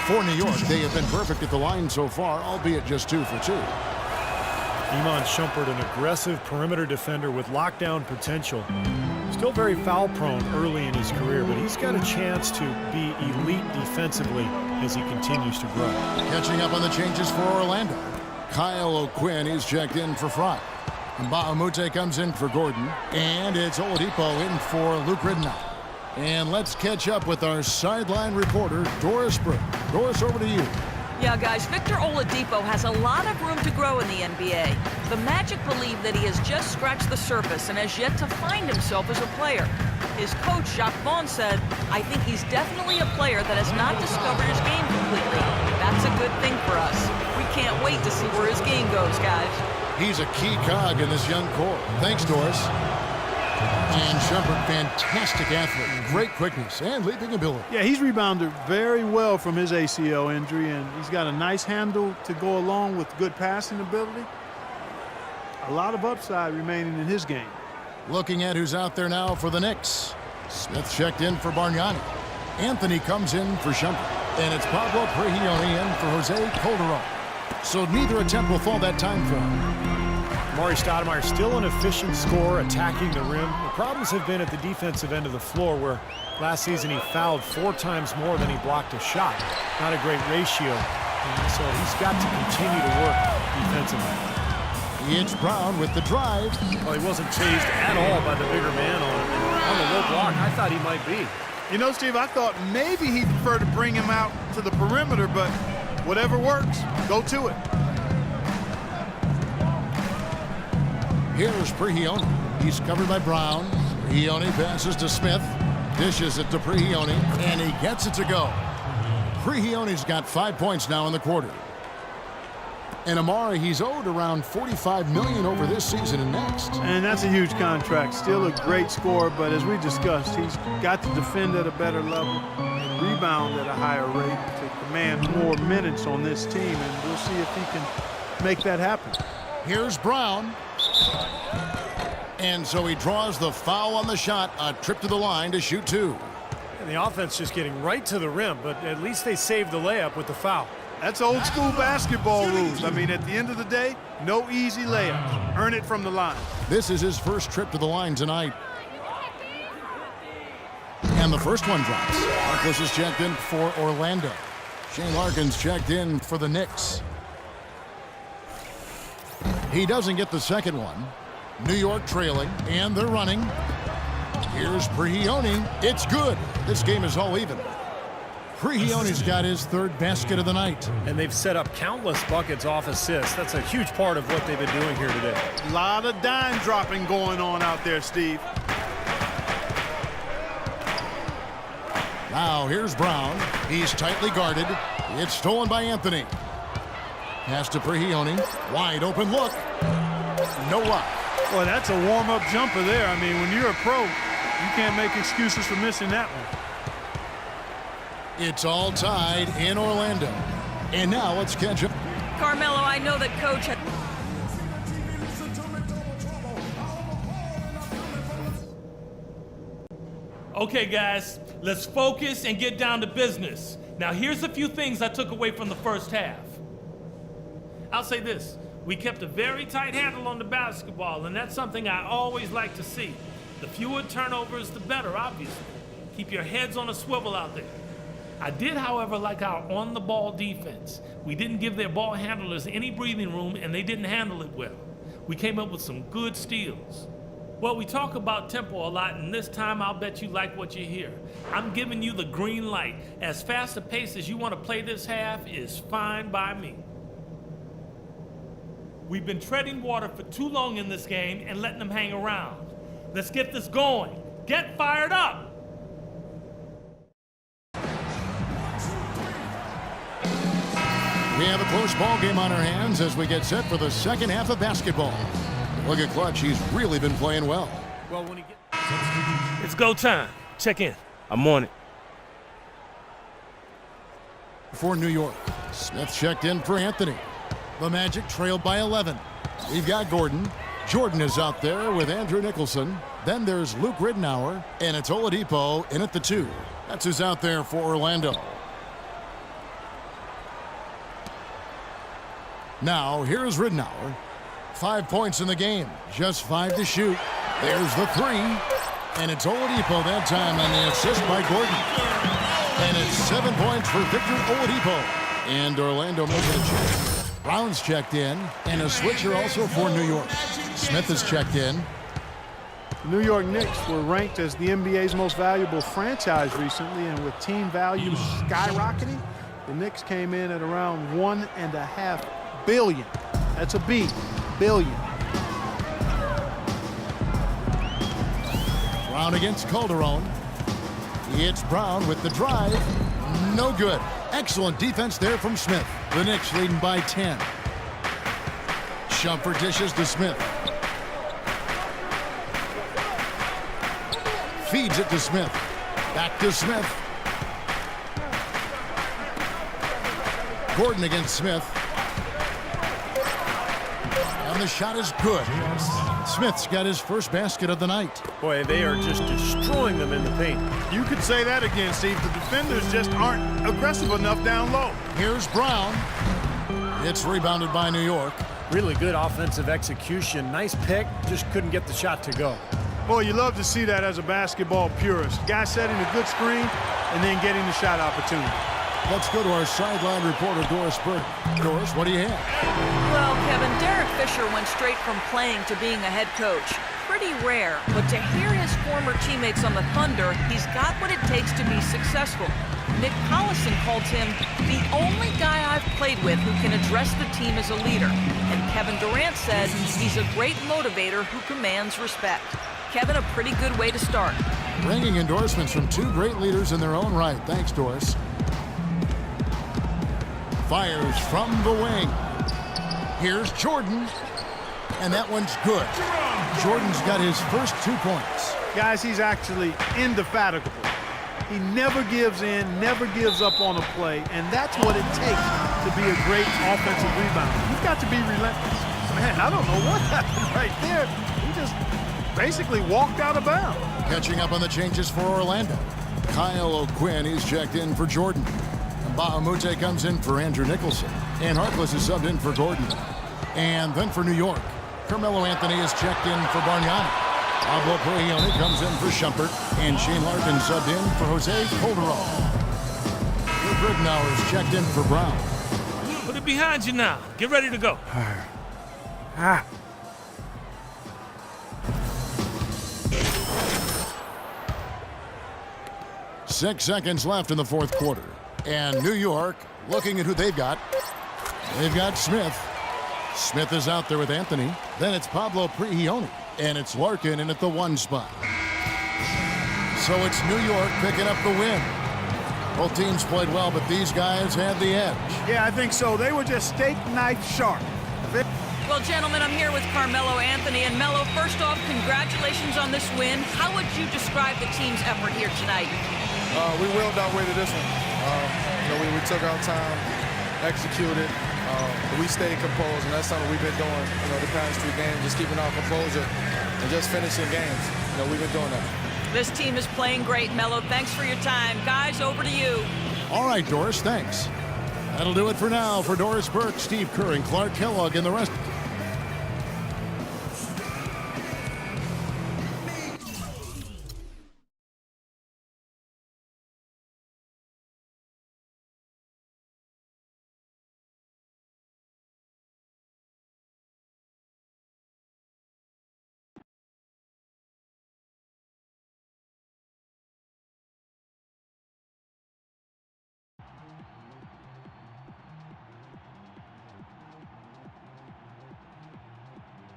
For New York, they have been perfect at the line so far, albeit just 2 for 2. Iman Shumpert, an aggressive perimeter defender with lockdown potential. Still very foul-prone early in his career, but he's got a chance to be elite defensively as he continues to grow. Catching up on the changes for Orlando. Kyle O'Quinn is checked in for Frye. Mbahumute comes in for Gordon. And it's Oladipo in for Luke Ridnour. And let's catch up with our sideline reporter, Doris Burke. Doris, over to you. Yeah, guys, Victor Oladipo has a lot of room to grow in the NBA. The Magic believe that he has just scratched the surface and has yet to find himself as a player. His coach, Jacques Vaughn, said, "I think he's definitely a player that has not discovered his game completely. That's a good thing for us. We can't wait to see where his game goes, guys." He's a key cog in this young core. Thanks, Doris. And Shumpert, fantastic athlete, great quickness and leaping ability. Yeah, he's rebounded very well from his ACL injury, and he's got a nice handle to go along with good passing ability. A lot of upside remaining in his game. Looking at who's out there now for the Knicks. Smith checked in for Bargnani. Anthony comes in for Shumpert. And it's Pablo Prigioni in for Jose Calderon. So neither attempt will fall that time for him. Amar'e Stoudemire still an efficient scorer attacking the rim. The problems have been at the defensive end of the floor, where last season he fouled 4 times more than he blocked a shot. Not a great ratio, and so he's got to continue to work defensively. It's Brown with the drive. Well, he wasn't chased at all by the bigger man on the low block. I thought he might be. You know, Steve, I thought maybe he'd prefer to bring him out to the perimeter, but whatever works, go to it. Here's Prigioni. He's covered by Brown. Prigioni passes to Smith. Dishes it to Prigioni, and he gets it to go. Prigioni's got 5 points now in the quarter. And Amar'e, he's owed around $45 million over this season and next. And that's a huge contract. Still a great scorer, but as we discussed, he's got to defend at a better level and rebound at a higher rate to command more minutes on this team, and we'll see if he can make that happen. Here's Brown. And so he draws the foul on the shot, a trip to the line to shoot 2. And the offense just getting right to the rim, but at least they saved the layup with the foul. That's old school basketball rules. I mean, at the end of the day, no easy layups. Earn it from the line. This is his first trip to the line tonight. And the first one drops. Harkless is checked in for Orlando. Shane Larkin's checked in for the Knicks. He doesn't get the second one. New York trailing, and they're running. Here's Prigioni. It's good. This game is all even. Prigioni's got his 3rd basket of the night. And they've set up countless buckets off assists. That's a huge part of what they've been doing here today. A lot of dime dropping going on out there, Steve. Now here's Brown. He's tightly guarded. It's stolen by Anthony. Pass to Prigioni. Wide open look. No luck. Boy, that's a warm-up jumper there. I mean, when you're a pro, you can't make excuses for missing that one. It's all tied in Orlando. And now let's catch up. Carmelo, I know that Coach had... Okay, guys, let's focus and get down to business. Now, here's a few things I took away from the first half. I'll say this. We kept a very tight handle on the basketball, and that's something I always like to see. The fewer turnovers, the better, obviously. Keep your heads on a swivel out there. I did, however, like our on-the-ball defense. We didn't give their ball handlers any breathing room, and they didn't handle it well. We came up with some good steals. Well, we talk about tempo a lot, and this time I'll bet you like what you hear. I'm giving you the green light. As fast a pace as you want to play this half is fine by me. We've been treading water for too long in this game and letting them hang around. Let's get this going. Get fired up! We have a close ball game on our hands as we get set for the second half of basketball. Look at Clutch. He's really been playing well. Well, when he gets... It's go time. Check in. I'm on it. For New York, Smith checked in for Anthony. The Magic trailed by 11. We've got Gordon. Jordan is out there with Andrew Nicholson. Then there's Luke Ridnour, and it's Oladipo in at the 2. That's who's out there for Orlando. Now, here's Ridnour. 5 points in the game, just 5 to shoot. There's the 3. And it's Oladipo that time on the assist by Gordon. And it's 7 points for Victor Oladipo. And Orlando making a check. Brown's checked in. And a switcher also for New York. Smith is checked in. The New York Knicks were ranked as the NBA's most valuable franchise recently, and with team value skyrocketing, the Knicks came in at around $1.5 billion. That's a B, billion. Brown against Calderon. It's Brown with the drive. No good. Excellent defense there from Smith. The Knicks leading by 10. Shumpert dishes to Smith. Feeds it to Smith. Back to Smith. Gordon against Smith. And the shot is good. Smith's got his first basket of the night. Boy, they are just destroying them in the paint. You could say that again, Steve. The defenders just aren't aggressive enough down low. Here's Brown. It's rebounded by New York. Really good offensive execution. Nice pick, just couldn't get the shot to go. Boy, you love to see that as a basketball purist. Guy setting a good screen and then getting the shot opportunity. Let's go to our sideline reporter, Doris Burke. Doris, what do you have? Well, Kevin, Derek Fisher went straight from playing to being a head coach. Pretty rare, but to hear his former teammates on the Thunder, he's got what it takes to be successful. Nick Collison called him the only guy I've played with who can address the team as a leader. And Kevin Durant said he's a great motivator who commands respect. Kevin, a pretty good way to start. Ringing endorsements from 2 great leaders in their own right. Thanks, Doris. Fires from the wing. Here's Jordan. And that one's good. Jordan's got his first 2 points. Guys, he's actually indefatigable. He never gives in, never gives up on a play, and that's what it takes to be a great offensive rebounder. You've got to be relentless. Man, I don't know what happened right there. He just basically walked out of bounds. Catching up on the changes for Orlando. Kyle O'Quinn, he's checked in for Jordan. And Bahamute comes in for Andrew Nicholson. And Harkless is subbed in for Gordon. And then for New York, Carmelo Anthony is checked in for Bargnani. Pablo Prigioni comes in for Shumpert. And Shane Larkin subbed in for Jose Calderon. Ridnour is checked in for Brown. Put it behind you now. Get ready to go. 6 seconds left in the fourth quarter. And New York, looking at who they've got. They've got Smith. Smith is out there with Anthony. Then it's Pablo Prigioni. And it's Larkin in at the 1 spot. So it's New York picking up the win. Both teams played well, but these guys had the edge. Yeah, I think so. They were just steak knife sharp. Well, gentlemen, I'm here with Carmelo Anthony. And Melo, first off, congratulations on this win. How would you describe the team's effort here tonight? We willed our way to this one. We took our time, executed, but we stayed composed, and that's something we've been doing, the past 3 games, just keeping our composure and just finishing games. We've been doing that. This team is playing great, Melo. Thanks for your time. Guys, over to you. All right, Doris, thanks. That'll do it for now. For Doris Burke, Steve Kerr, and Clark Kellogg, and the rest.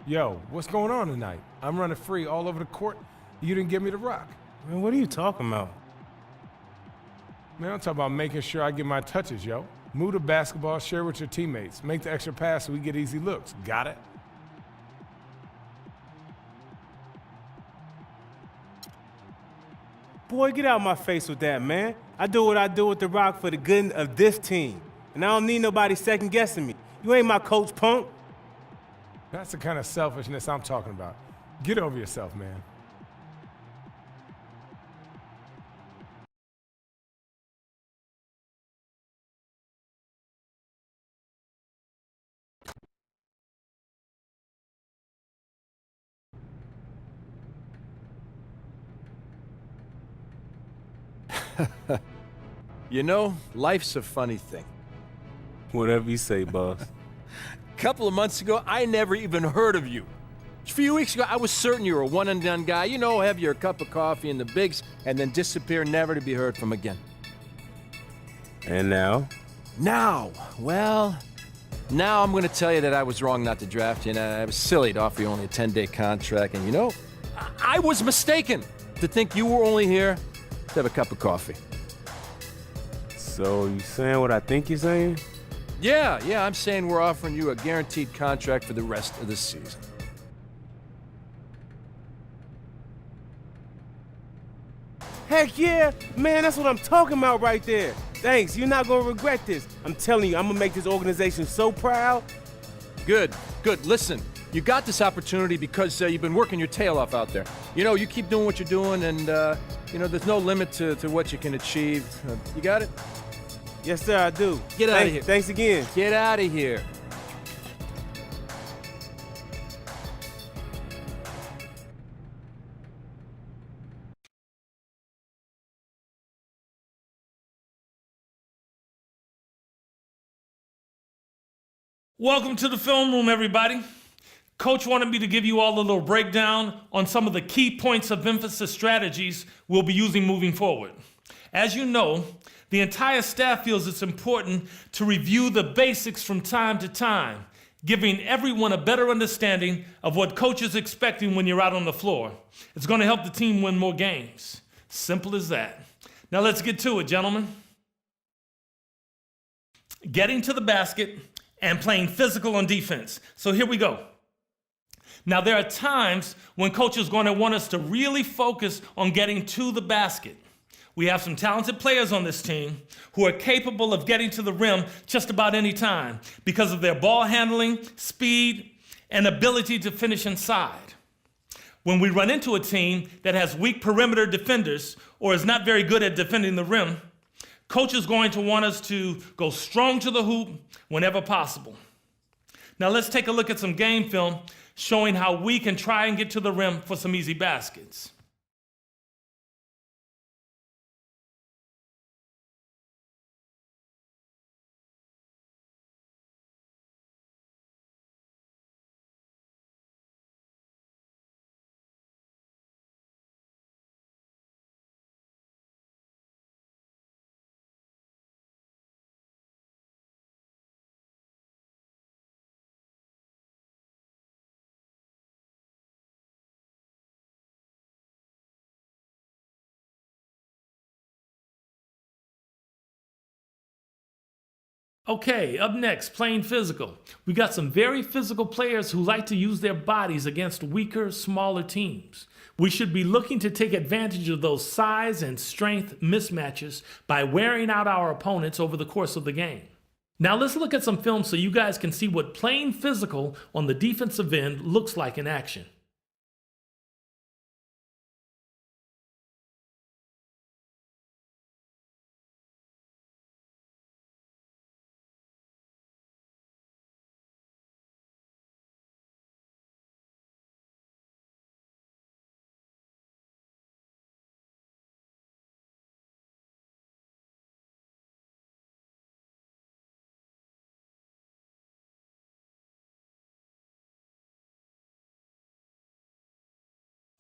Yo, what's going on tonight? I'm running free all over the court. You didn't give me the rock. Man, what are you talking about? Man, I'm talking about making sure I get my touches, yo. Move the basketball, share with your teammates. Make the extra pass so we get easy looks. Got it? Boy, get out of my face with that, man. I do what I do with the rock for the good of this team. And I don't need nobody second guessing me. You ain't my coach, punk. That's the kind of selfishness I'm talking about. Get over yourself, man. You know, life's a funny thing. Whatever you say, boss. A couple of months ago, I never even heard of you. A few weeks ago, I was certain you were a one-and-done guy. You know, have your cup of coffee in the bigs, and then disappear, never to be heard from again. And now? Now, well, now I'm going to tell you that I was wrong not to draft you, and I was silly to offer you only a 10-day contract, and you know, I was mistaken to think you were only here to have a cup of coffee. So you saying what I think you're saying? Yeah, I'm saying we're offering you a guaranteed contract for the rest of the season. Heck yeah, man, that's what I'm talking about right there. Thanks, you're not gonna regret this. I'm telling you, I'm gonna make this organization so proud. Good. Listen, you got this opportunity because you've been working your tail off out there. You know, you keep doing what you're doing, and, you know, there's no limit to what you can achieve. You got it? Yes, sir, I do. Get out of here. Thanks again. Get out of here. Welcome to the film room, everybody. Coach wanted me to give you all a little breakdown on some of the key points of emphasis strategies we'll be using moving forward. As you know, the entire staff feels it's important to review the basics from time to time, giving everyone a better understanding of what coach is expecting when you're out on the floor. It's going to help the team win more games. Simple as that. Now let's get to it, gentlemen. Getting to the basket and playing physical on defense. So here we go. Now there are times when coach is going to want us to really focus on getting to the basket. We have some talented players on this team who are capable of getting to the rim just about any time because of their ball handling, speed, and ability to finish inside. When we run into a team that has weak perimeter defenders or is not very good at defending the rim, coach is going to want us to go strong to the hoop whenever possible. Now let's take a look at some game film showing how we can try and get to the rim for some easy baskets. Okay, up next, playing physical. We got some very physical players who like to use their bodies against weaker, smaller teams. We should be looking to take advantage of those size and strength mismatches by wearing out our opponents over the course of the game. Now let's look at some film so you guys can see what playing physical on the defensive end looks like in action.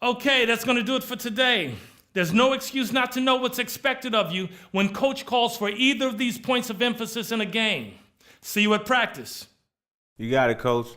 Okay, that's going to do it for today. There's no excuse not to know what's expected of you when coach calls for either of these points of emphasis in a game. See you at practice. You got it, coach.